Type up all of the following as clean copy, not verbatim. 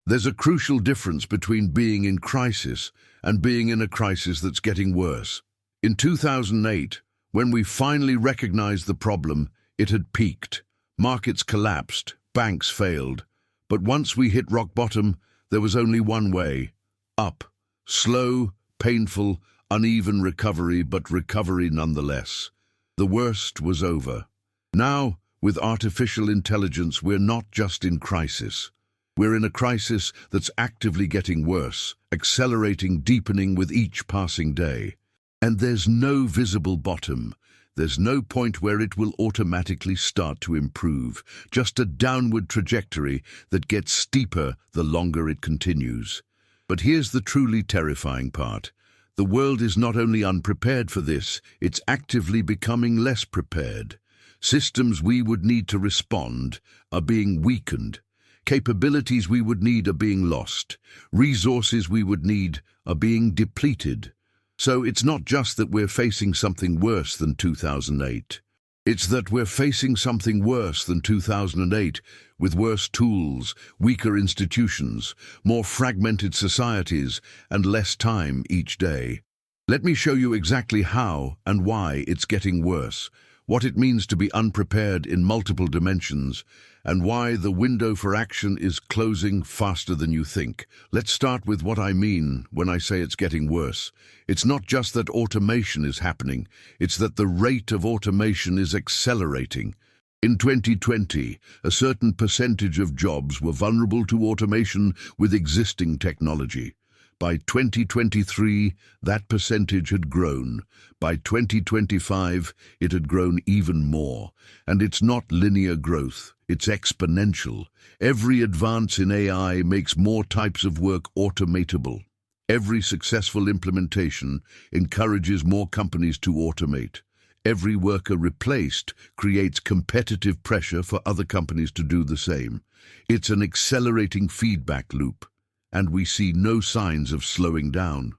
There's a crucial difference between being in crisis and being in a crisis that's getting worse. In 2008, when we finally recognized the problem, it had peaked. Markets collapsed, banks failed. But once we hit rock bottom, there was only one way: up. Slow, painful, uneven recovery, but recovery nonetheless. The worst was over. Now, with artificial intelligence, we're not just in crisis. We're in a crisis that's actively getting worse, accelerating, deepening with each passing day. And there's no visible bottom. There's no point where it will automatically start to improve, just a downward trajectory that gets steeper the longer it continues. But here's the truly terrifying part. The world is not only unprepared for this, it's actively becoming less prepared. Systems we would need to respond are being weakened. Capabilities we would need are being lost. Resources we would need are being depleted. So it's not just that we're facing something worse than 2008. It's that we're facing something worse than 2008, with worse tools, weaker institutions, more fragmented societies, and less time each day. Let me show you exactly how and why it's getting worse, what it means to be unprepared in multiple dimensions, and why the window for action is closing faster than you think. Let's start with what I mean when I say it's getting worse. It's not just that automation is happening, it's that the rate of automation is accelerating. In 2020, a certain percentage of jobs were vulnerable to automation with existing technology. By 2023, that percentage had grown. By 2025, it had grown even more. And it's not linear growth, it's exponential. Every advance in AI makes more types of work automatable. Every successful implementation encourages more companies to automate. Every worker replaced creates competitive pressure for other companies to do the same. It's an accelerating feedback loop. And we see no signs of slowing down.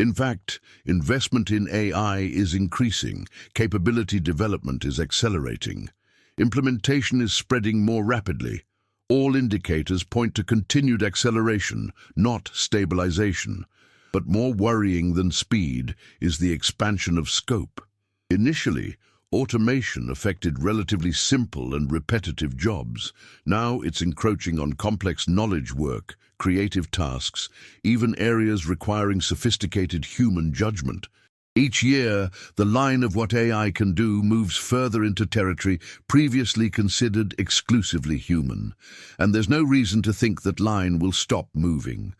In fact, investment in AI is increasing, capability development is accelerating, implementation is spreading more rapidly. All indicators point to continued acceleration, not stabilization. But more worrying than speed is the expansion of scope. Initially, automation affected relatively simple and repetitive jobs. Now it's encroaching on complex knowledge work, creative tasks, even areas requiring sophisticated human judgment. Each year, the line of what AI can do moves further into territory previously considered exclusively human. And there's no reason to think that line will stop moving.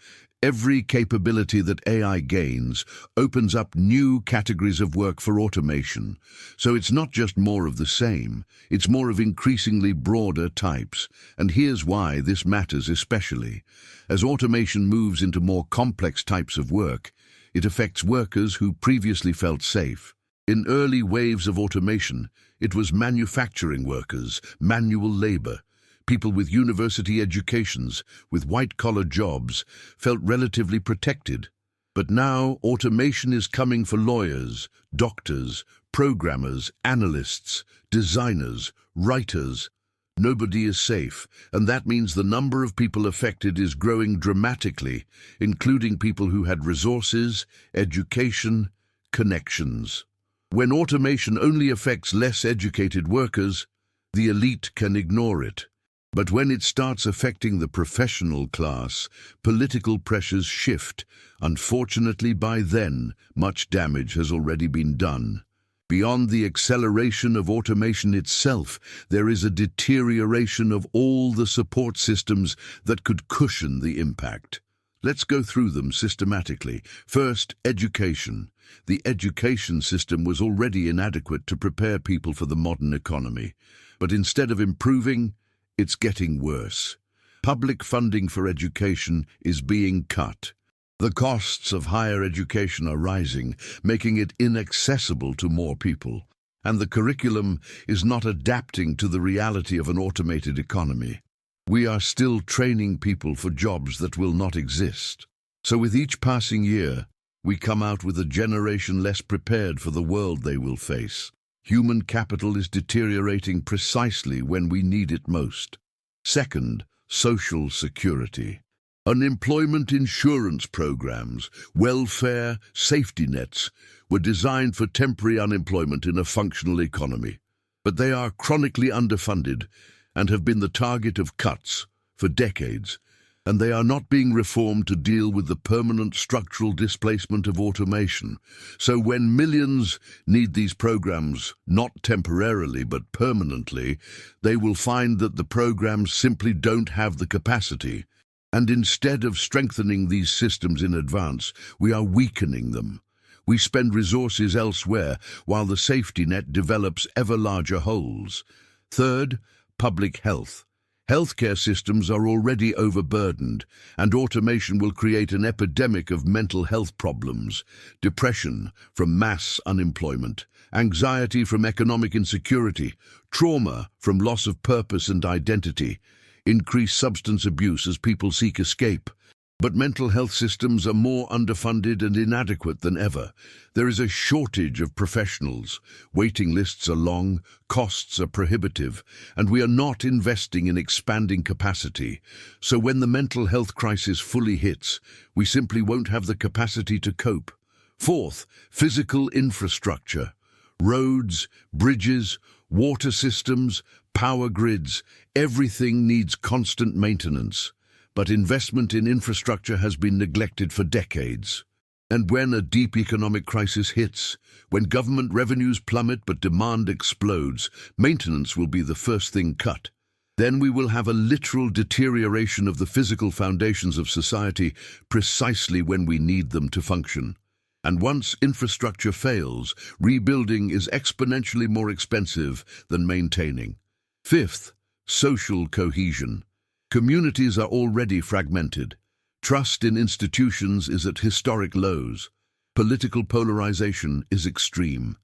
Every capability that AI gains opens up new categories of work for automation. So it's not just more of the same, it's more of increasingly broader types. And here's why this matters especially. As automation moves into more complex types of work, it affects workers who previously felt safe. In early waves of automation, it was manufacturing workers, manual labor. People with university educations, with white-collar jobs, felt relatively protected. But now automation is coming for lawyers, doctors, programmers, analysts, designers, writers. Nobody is safe, and that means the number of people affected is growing dramatically, including people who had resources, education, connections. When automation only affects less educated workers, the elite can ignore it. But when it starts affecting the professional class, political pressures shift. Unfortunately, by then, much damage has already been done. Beyond the acceleration of automation itself, there is a deterioration of all the support systems that could cushion the impact. Let's go through them systematically. First, education. The education system was already inadequate to prepare people for the modern economy. But instead of improving, it's getting worse. Public funding for education is being cut. The costs of higher education are rising, making it inaccessible to more people. And the curriculum is not adapting to the reality of an automated economy. We are still training people for jobs that will not exist. So with each passing year, we come out with a generation less prepared for the world they will face. Human capital is deteriorating precisely when we need it most. Second, social security. Unemployment insurance programs, welfare, safety nets were designed for temporary unemployment in a functional economy. But they are chronically underfunded and have been the target of cuts for decades, and they are not being reformed to deal with the permanent structural displacement of automation. So when millions need these programs, not temporarily but permanently, they will find that the programs simply don't have the capacity. And instead of strengthening these systems in advance, we are weakening them. We spend resources elsewhere while the safety net develops ever larger holes. Third, public health. Healthcare systems are already overburdened, and automation will create an epidemic of mental health problems: depression from mass unemployment, anxiety from economic insecurity, trauma from loss of purpose and identity, increased substance abuse as people seek escape. But mental health systems are more underfunded and inadequate than ever. There is a shortage of professionals. Waiting lists are long, costs are prohibitive, and we are not investing in expanding capacity. So when the mental health crisis fully hits, we simply won't have the capacity to cope. Fourth, physical infrastructure. Roads, bridges, water systems, power grids, everything needs constant maintenance. But investment in infrastructure has been neglected for decades. And when a deep economic crisis hits, when government revenues plummet but demand explodes, maintenance will be the first thing cut. Then we will have a literal deterioration of the physical foundations of society precisely when we need them to function. And once infrastructure fails, rebuilding is exponentially more expensive than maintaining. Fifth, social cohesion. Communities are already fragmented. Trust in institutions is at historic lows. Political polarization is extreme.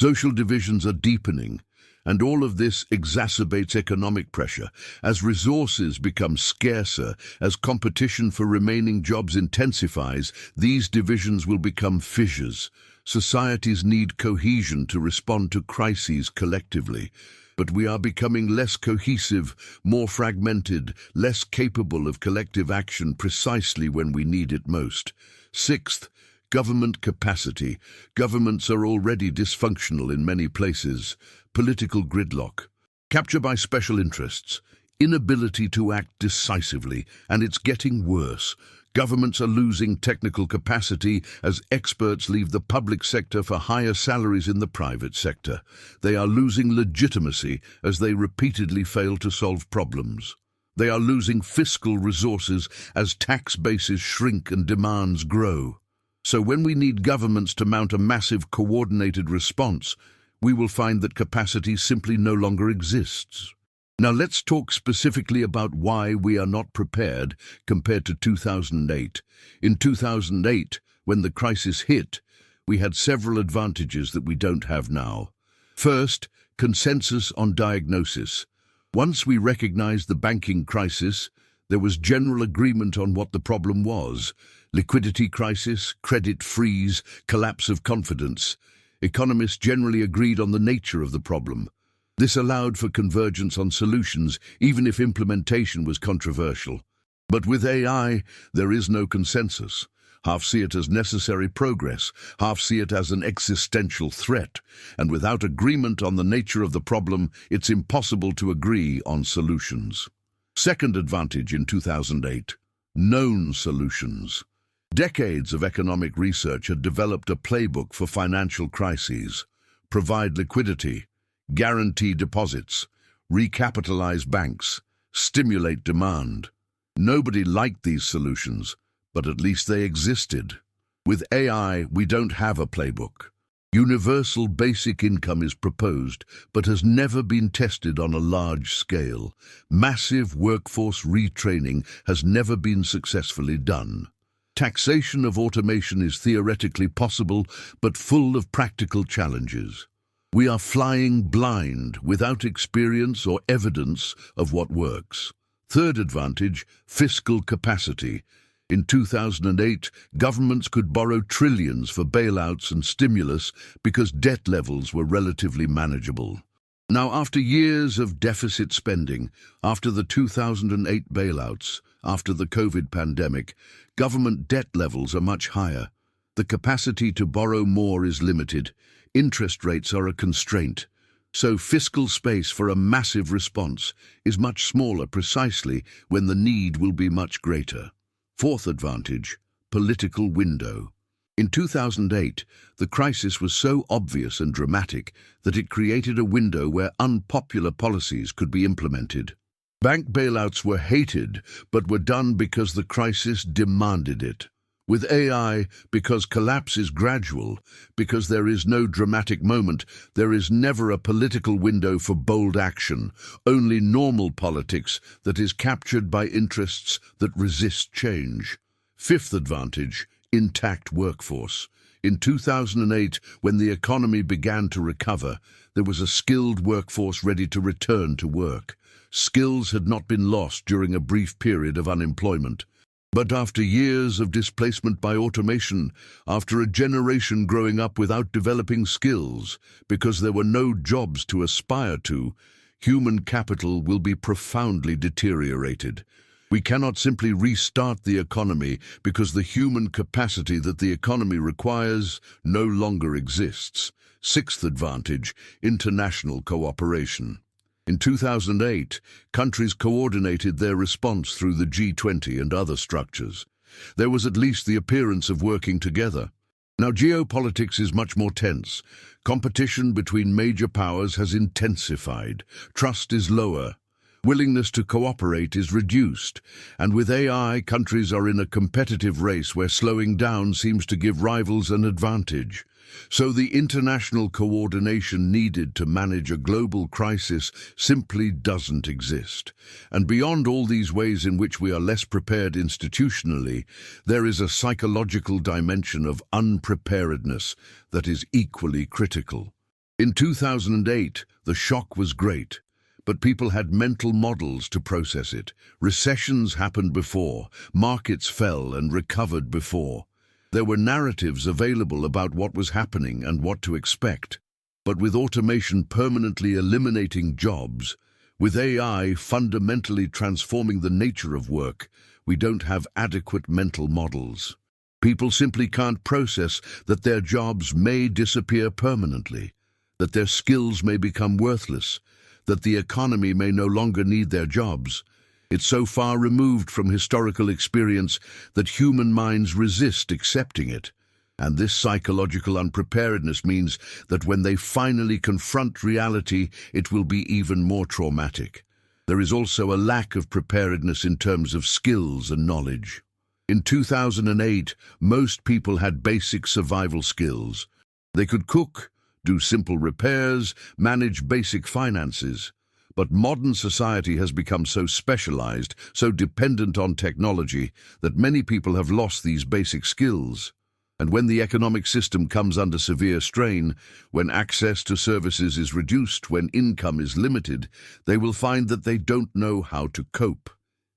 Social divisions are deepening, and all of this exacerbates economic pressure. As resources become scarcer, as competition for remaining jobs intensifies, these divisions will become fissures. Societies need cohesion to respond to crises collectively. But we are becoming less cohesive, more fragmented, less capable of collective action precisely when we need it most. Sixth, government capacity. Governments are already dysfunctional in many places. Political gridlock, capture by special interests, inability to act decisively, and it's getting worse. Governments are losing technical capacity as experts leave the public sector for higher salaries in the private sector. They are losing legitimacy as they repeatedly fail to solve problems. They are losing fiscal resources as tax bases shrink and demands grow. So when we need governments to mount a massive coordinated response, we will find that capacity simply no longer exists. Now let's talk specifically about why we are not prepared compared to 2008. In 2008, when the crisis hit, we had several advantages that we don't have now. First, consensus on diagnosis. Once we recognized the banking crisis, there was general agreement on what the problem was: liquidity crisis, credit freeze, collapse of confidence. Economists generally agreed on the nature of the problem. This allowed for convergence on solutions, even if implementation was controversial. But with AI, there is no consensus. Half see it as necessary progress, half see it as an existential threat, and without agreement on the nature of the problem, it's impossible to agree on solutions. Second advantage in 2008, known solutions. Decades of economic research had developed a playbook for financial crises: provide liquidity, guarantee deposits, recapitalize banks, stimulate demand. Nobody liked these solutions, but at least they existed. With AI, we don't have a playbook. Universal basic income is proposed, but has never been tested on a large scale. Massive workforce retraining has never been successfully done. Taxation of automation is theoretically possible, but full of practical challenges. We are flying blind without experience or evidence of what works. Third advantage, fiscal capacity. In 2008, governments could borrow trillions for bailouts and stimulus because debt levels were relatively manageable. Now, after years of deficit spending, after the 2008 bailouts, After the COVID pandemic, government debt levels are much higher. The capacity to borrow more is limited. Interest rates are a constraint. So fiscal space for a massive response is much smaller precisely when the need will be much greater. Fourth advantage, political window. In 2008, the crisis was so obvious and dramatic that it created a window where unpopular policies could be implemented. Bank bailouts were hated, but were done because the crisis demanded it. With AI, because collapse is gradual, because there is no dramatic moment, there is never a political window for bold action, only normal politics that is captured by interests that resist change. Fifth advantage, intact workforce. In 2008, when the economy began to recover, there was a skilled workforce ready to return to work. Skills had not been lost during a brief period of unemployment. But after years of displacement by automation, after a generation growing up without developing skills, because there were no jobs to aspire to, human capital will be profoundly deteriorated. We cannot simply restart the economy because the human capacity that the economy requires no longer exists. Sixth advantage, international cooperation. In 2008, countries coordinated their response through the G20 and other structures. There was at least the appearance of working together. Now, geopolitics is much more tense. Competition between major powers has intensified. Trust is lower. Willingness to cooperate is reduced. And with AI, countries are in a competitive race where slowing down seems to give rivals an advantage. So the international coordination needed to manage a global crisis simply doesn't exist. And beyond all these ways in which we are less prepared institutionally, there is a psychological dimension of unpreparedness that is equally critical. In 2008, the shock was great, but people had mental models to process it. Recessions happened before, markets fell and recovered before. There were narratives available about what was happening and what to expect. But with automation permanently eliminating jobs, with AI fundamentally transforming the nature of work, we don't have adequate mental models. People simply can't process that their jobs may disappear permanently, that their skills may become worthless, that the economy may no longer need their jobs. It's so far removed from historical experience that human minds resist accepting it. And this psychological unpreparedness means that when they finally confront reality, it will be even more traumatic. There is also a lack of preparedness in terms of skills and knowledge. In 2008, most people had basic survival skills. They could cook, do simple repairs, manage basic finances. But modern society has become so specialized, so dependent on technology, that many people have lost these basic skills. And when the economic system comes under severe strain, when access to services is reduced, when income is limited, they will find that they don't know how to cope.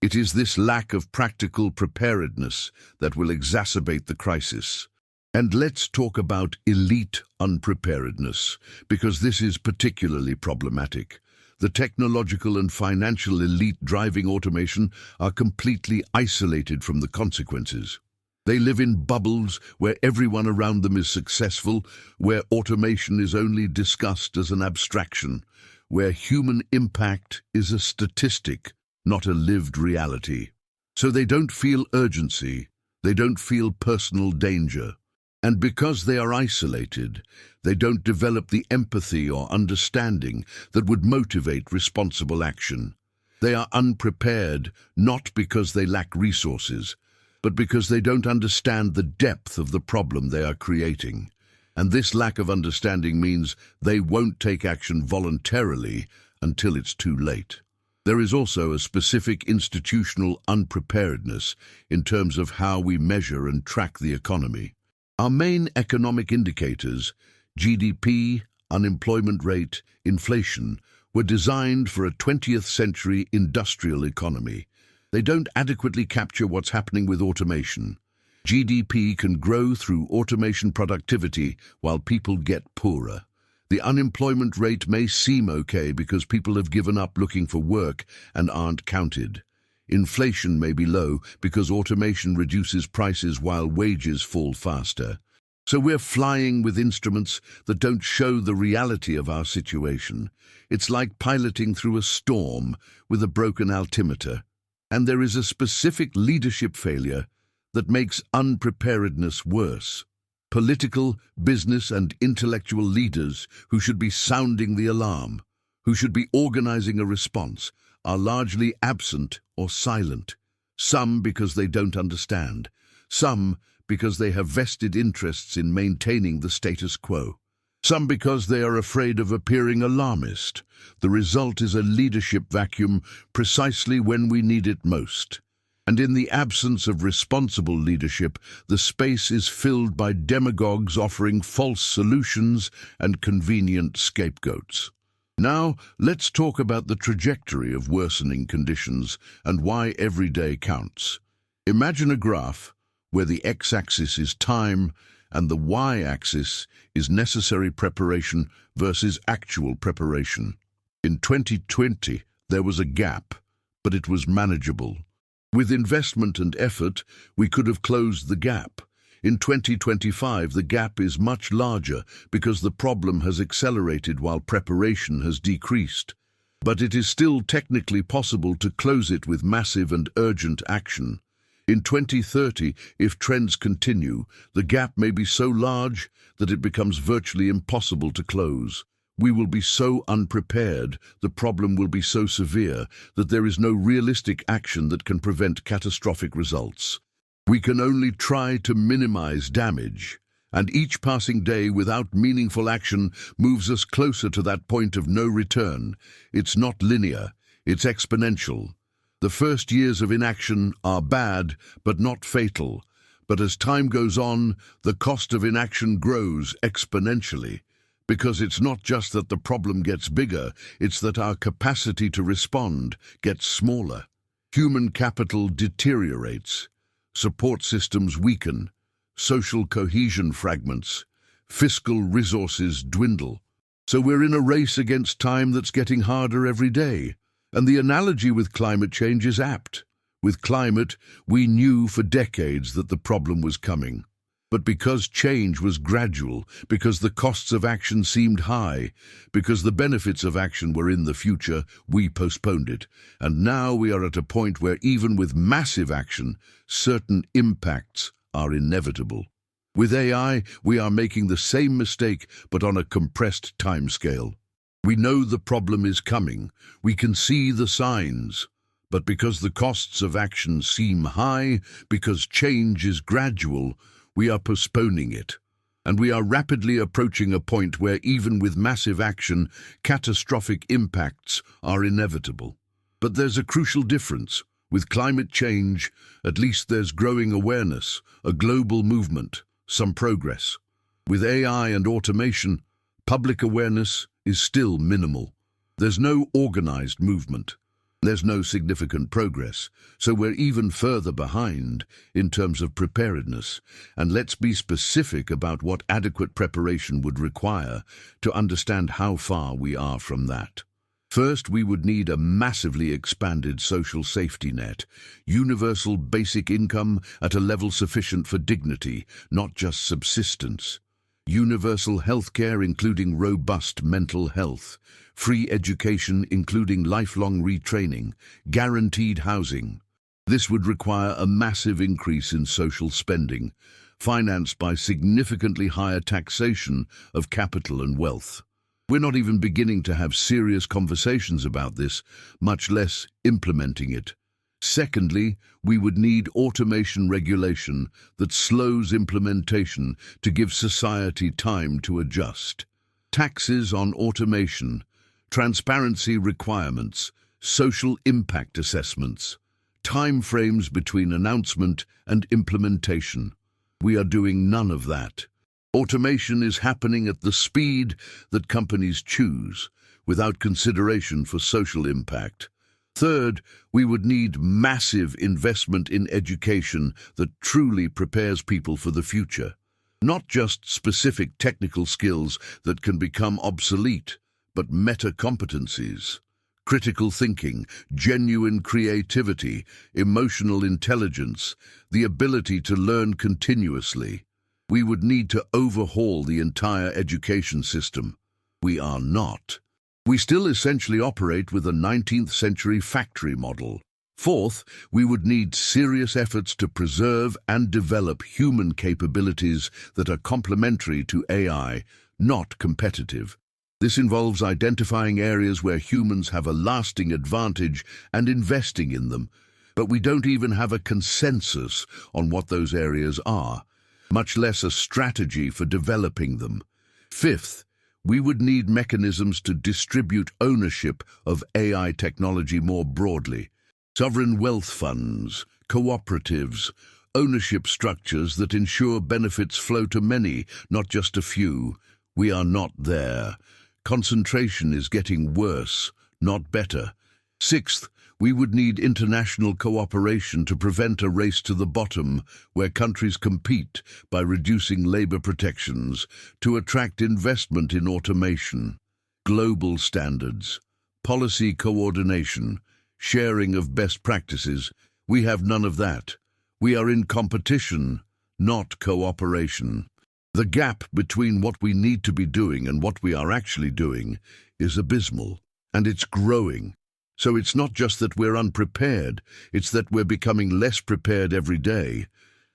It is this lack of practical preparedness that will exacerbate the crisis. And let's talk about elite unpreparedness, because this is particularly problematic. The technological and financial elite driving automation are completely isolated from the consequences. They live in bubbles where everyone around them is successful, where automation is only discussed as an abstraction, where human impact is a statistic, not a lived reality. So they don't feel urgency, they don't feel personal danger. And because they are isolated, they don't develop the empathy or understanding that would motivate responsible action. They are unprepared, not because they lack resources, but because they don't understand the depth of the problem they are creating. And this lack of understanding means they won't take action voluntarily until it's too late. There is also a specific institutional unpreparedness in terms of how we measure and track the economy. Our main economic indicators, GDP, unemployment rate, inflation, were designed for a 20th century industrial economy. They don't adequately capture what's happening with automation. GDP can grow through automation productivity while people get poorer. The unemployment rate may seem okay because people have given up looking for work and aren't counted. Inflation may be low because automation reduces prices while wages fall faster. So we're flying with instruments that don't show the reality of our situation. It's like piloting through a storm with a broken altimeter. And there is a specific leadership failure that makes unpreparedness worse. Political, business, and intellectual leaders who should be sounding the alarm, who should be organizing a response, are largely absent or silent. Some because they don't understand, some because they have vested interests in maintaining the status quo, some because they are afraid of appearing alarmist. The result is a leadership vacuum precisely when we need it most. And in the absence of responsible leadership, the space is filled by demagogues offering false solutions and convenient scapegoats. Now, let's talk about the trajectory of worsening conditions and why every day counts. Imagine a graph where the x-axis is time and the y-axis is necessary preparation versus actual preparation. In 2020, there was a gap, but it was manageable. With investment and effort, we could have closed the gap. In 2025, the gap is much larger because the problem has accelerated while preparation has decreased. But it is still technically possible to close it with massive and urgent action. In 2030, if trends continue, the gap may be so large that it becomes virtually impossible to close. We will be so unprepared, the problem will be so severe that there is no realistic action that can prevent catastrophic results. We can only try to minimize damage, and each passing day without meaningful action moves us closer to that point of no return. It's not linear, it's exponential. The first years of inaction are bad, but not fatal. But as time goes on, the cost of inaction grows exponentially. Because it's not just that the problem gets bigger, it's that our capacity to respond gets smaller. Human capital deteriorates. Support systems weaken, social cohesion fragments, fiscal resources dwindle. So we're in a race against time that's getting harder every day. And the analogy with climate change is apt. With climate, we knew for decades that the problem was coming. But because change was gradual, because the costs of action seemed high, because the benefits of action were in the future, we postponed it. And now we are at a point where even with massive action, certain impacts are inevitable. With AI, we are making the same mistake, but on a compressed timescale. We know the problem is coming. We can see the signs. But because the costs of action seem high, because change is gradual, we are postponing it. And we are rapidly approaching a point where even with massive action, catastrophic impacts are inevitable. But there's a crucial difference. With climate change, at least there's growing awareness, a global movement, some progress. With AI and automation, public awareness is still minimal. There's no organized movement. There's no significant progress, so we're even further behind in terms of preparedness. And let's be specific about what adequate preparation would require to understand how far we are from that. First, we would need a massively expanded social safety net, universal basic income at a level sufficient for dignity, not just subsistence. Universal healthcare including robust mental health, free education including lifelong retraining, guaranteed housing. This would require a massive increase in social spending, financed by significantly higher taxation of capital and wealth. We're not even beginning to have serious conversations about this, much less implementing it. Secondly, we would need automation regulation that slows implementation to give society time to adjust. Taxes on automation, transparency requirements, social impact assessments, timeframes between announcement and implementation. We are doing none of that. Automation is happening at the speed that companies choose, without consideration for social impact. Third, we would need massive investment in education that truly prepares people for the future. Not just specific technical skills that can become obsolete, but meta-competencies. critical thinking, genuine creativity, emotional intelligence, the ability to learn continuously. We would need to overhaul the entire education system. We are not. We still essentially operate with a 19th century factory model. Fourth, we would need serious efforts to preserve and develop human capabilities that are complementary to AI, not competitive. This involves identifying areas where humans have a lasting advantage and investing in them, but we don't even have a consensus on what those areas are, much less a strategy for developing them. Fifth, we would need mechanisms to distribute ownership of AI technology more broadly. Sovereign wealth funds, cooperatives, ownership structures that ensure benefits flow to many, not just a few. We are not there. Concentration is getting worse, not better. Sixth, we would need international cooperation to prevent a race to the bottom where countries compete by reducing labor protections to attract investment in automation, global standards, policy coordination, sharing of best practices. We have none of that. We are in competition, not cooperation. The gap between what we need to be doing and what we are actually doing is abysmal, and it's growing. So it's not just that we're unprepared, it's that we're becoming less prepared every day.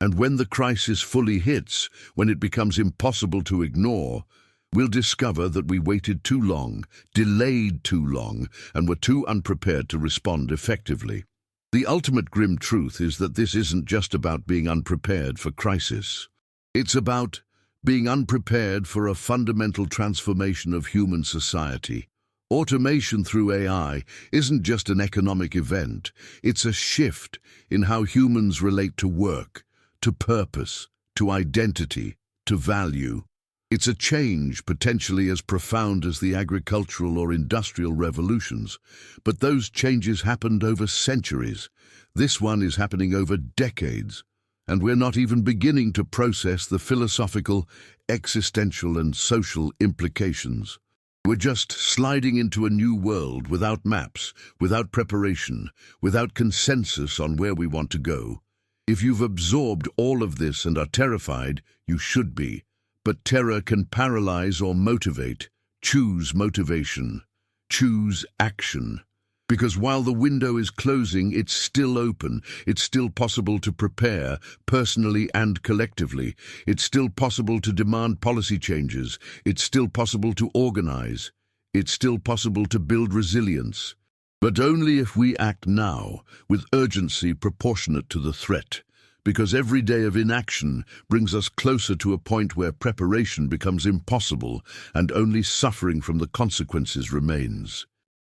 And when the crisis fully hits, when it becomes impossible to ignore, we'll discover that we waited too long, delayed too long, and were too unprepared to respond effectively. The ultimate grim truth is that this isn't just about being unprepared for crisis. It's about being unprepared for a fundamental transformation of human society. Automation through AI isn't just an economic event, it's a shift in how humans relate to work, to purpose, to identity, to value. It's a change potentially as profound as the agricultural or industrial revolutions, but those changes happened over centuries. This one is happening over decades, and we're not even beginning to process the philosophical, existential, and social implications. We're just sliding into a new world without maps, without preparation, without consensus on where we want to go. If you've absorbed all of this and are terrified, you should be. But terror can paralyze or motivate. Choose motivation. Choose action. Because while the window is closing, it's still open. It's still possible to prepare, personally and collectively. It's still possible to demand policy changes. It's still possible to organize. It's still possible to build resilience. But only if we act now, with urgency proportionate to the threat. Because every day of inaction brings us closer to a point where preparation becomes impossible and only suffering from the consequences remains.